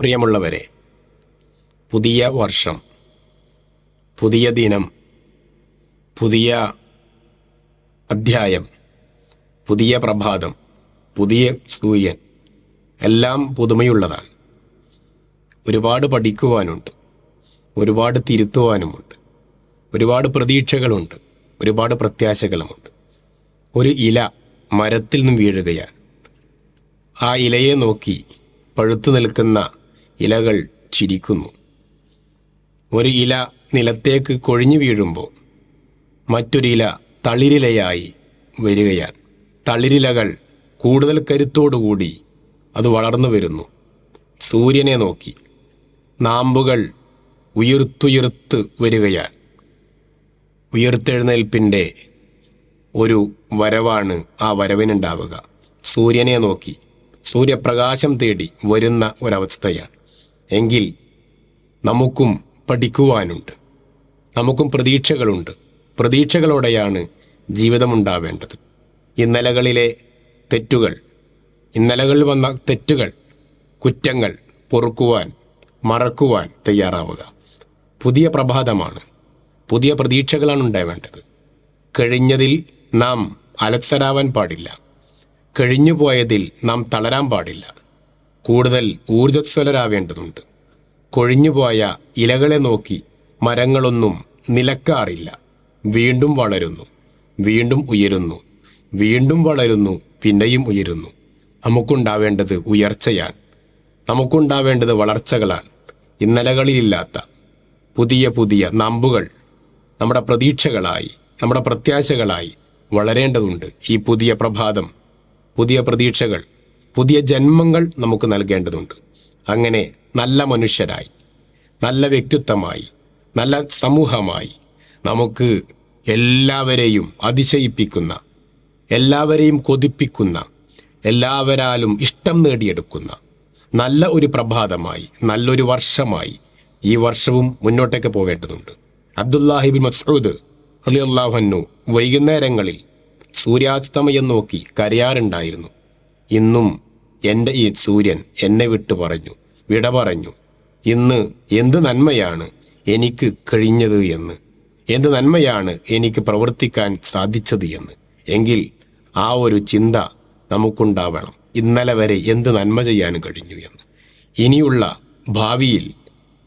പ്രിയമുള്ളവരെ, പുതിയ വർഷം, പുതിയ ദിനം, പുതിയ അധ്യായം, പുതിയ പ്രഭാതം, പുതിയ സൂര്യൻ എല്ലാം പുതുമയുള്ളതാണ്. ഒരുപാട് പഠിക്കുവാനുണ്ട്, ഒരുപാട് തിരുത്തുവാനുമുണ്ട്, ഒരുപാട് പ്രതീക്ഷകളുണ്ട്, ഒരുപാട് പ്രത്യാശകളുമുണ്ട്. ഒരു ഇല മരത്തിൽ നിന്നും വീഴുകയാണ്. ആ ഇലയെ നോക്കി പഴുത്തു നിൽക്കുന്ന ഇലകൾ ചിരിക്കുന്നു. ഒരു ഇല നിലത്തേക്ക് കൊഴിഞ്ഞു വീഴുമ്പോൾ മറ്റൊരില തളിരിലയായി വരികയാണ്. തളിരിലകൾ കൂടുതൽ കരുത്തോടുകൂടി അത് വളർന്നു വരുന്നു. സൂര്യനെ നോക്കി നാമ്പുകൾ ഉയർത്തുയർത്ത് വരികയാണ്. ഉയർത്തെഴുന്നേൽപ്പിൻ്റെ ഒരു വരവാണ് ആ വരവിനുണ്ടാവുക. സൂര്യനെ നോക്കി സൂര്യപ്രകാശം തേടി വരുന്ന ഒരവസ്ഥയാണ്. എങ്കിൽ നമുക്കും പഠിക്കുവാനുണ്ട്, നമുക്കും പ്രതീക്ഷകളുണ്ട്. പ്രതീക്ഷകളോടെയാണ് ജീവിതമുണ്ടാവേണ്ടത്. ഇന്നലകളിലെ തെറ്റുകൾ, ഇന്നലകളിൽ വന്ന തെറ്റുകൾ, കുറ്റങ്ങൾ പൊറുക്കുവാൻ, മറക്കുവാൻ തയ്യാറാവുക. പുതിയ പ്രഭാതമാണ്, പുതിയ പ്രതീക്ഷകളാണ് ഉണ്ടാവേണ്ടത്. കഴിഞ്ഞതിൽ നാം അലസരാവാൻ പാടില്ല. കഴിഞ്ഞുപോയതിൽ നാം തളരാൻ പാടില്ല. കൂടുതൽ ഊർജ്ജസ്വലരാവേണ്ടതുണ്ട്. കൊഴിഞ്ഞുപോയ ഇലകളെ നോക്കി മരങ്ങളൊന്നും നിലക്കാറില്ല. വീണ്ടും വളരുന്നു, വീണ്ടും ഉയരുന്നു, വീണ്ടും വളരുന്നു, പിന്നെയും ഉയരുന്നു. നമുക്കുണ്ടാവേണ്ടത് ഉയർച്ചയാണ്, നമുക്കുണ്ടാവേണ്ടത് വളർച്ചകളാണ്. ഇന്നലകളിലില്ലാത്ത പുതിയ പുതിയ നാമ്പുകൾ നമ്മുടെ പ്രതീക്ഷകളായി, നമ്മുടെ പ്രത്യാശകളായി വളരേണ്ടതുണ്ട്. ഈ പുതിയ പ്രഭാതം, പുതിയ പ്രതീക്ഷകൾ, പുതിയ ജന്മങ്ങൾ നമുക്ക് നൽകേണ്ടതുണ്ട്. അങ്ങനെ നല്ല മനുഷ്യരായി, നല്ല വ്യക്തിത്വമായി, നല്ല സമൂഹമായി നമുക്ക് എല്ലാവരെയും അതിശയിപ്പിക്കുന്ന, എല്ലാവരെയും കൊതിപ്പിക്കുന്ന, എല്ലാവരാലും ഇഷ്ടം നേടിയെടുക്കുന്ന നല്ല ഒരു പ്രഭാതമായി, നല്ലൊരു വർഷമായി ഈ വർഷവും മുന്നോട്ടേക്ക് പോകേണ്ടതുണ്ട്. അബ്ദുല്ലാഹി ഇബ്നു മസ്ഊദ് റളിയല്ലാഹു അൻഹു വൈകുന്നേരങ്ങളിൽ സൂര്യാസ്തമയം നോക്കി കരയാറുണ്ടായിരുന്നു. ഇന്നും എൻ്റെ ഈ സൂര്യൻ എന്നെ വിട പറഞ്ഞു. ഇന്ന് എന്ത് നന്മയാണ് എനിക്ക് കഴിഞ്ഞത് എന്ന്, എന്ത് നന്മയാണ് എനിക്ക് പ്രവർത്തിക്കാൻ സാധിച്ചത് എന്ന്. എങ്കിൽ ആ ഒരു ചിന്ത നമുക്കുണ്ടാവണം. ഇന്നലെ വരെ എന്ത് നന്മ ചെയ്യാൻ കഴിഞ്ഞു എന്ന്. ഇനിയുള്ള ഭാവിയിൽ,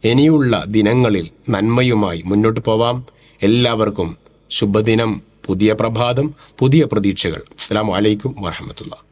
ഇനിയുള്ള ദിനങ്ങളിൽ നന്മയുമായി മുന്നോട്ട് പോവാം. എല്ലാവർക്കും ശുഭദിനം, പുതിയ പ്രഭാതം, പുതിയ പ്രതീക്ഷകൾ. അസ്സലാമു അലൈക്കും വറഹ്മത്തുള്ളാഹി.